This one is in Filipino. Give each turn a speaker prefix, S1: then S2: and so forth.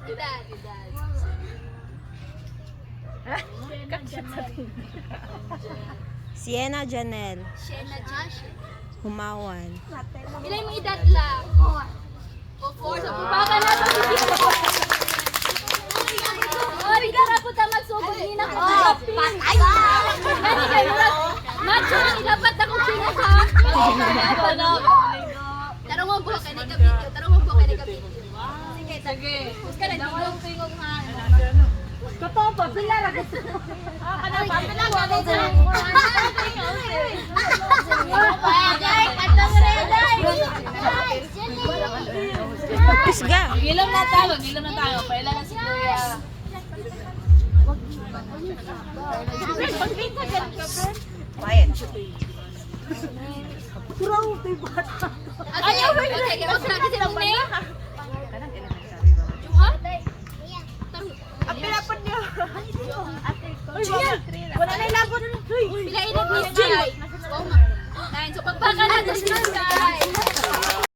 S1: Edad, edad.
S2: Sienna Janelle.
S1: Sienna Josh.
S2: Humawan.
S1: Ilan yung edad lang? 4. So, baka na ito. Ori ka na po ta magsugod ni na ko. Patay na! Kani kayo macho ni dapat ako kina ka. Tarong mo buhok kay ka video. Tarong mo buhok kay ka video. Sige, sige. Gusto na dito tingog ha.
S3: Katopa, pila ra gusto.
S1: Ano pa pala ka dito? Dai, patang re dai.
S2: Pisga.
S3: Gilam na tayo. Paila na si Kuya.
S1: Ayaw ko yung kaya wag na kasi ni. Juha?
S3: Ang pinapad niya.
S1: Wala na ilabot. Pila init ni Jay. So pagpaka na guys.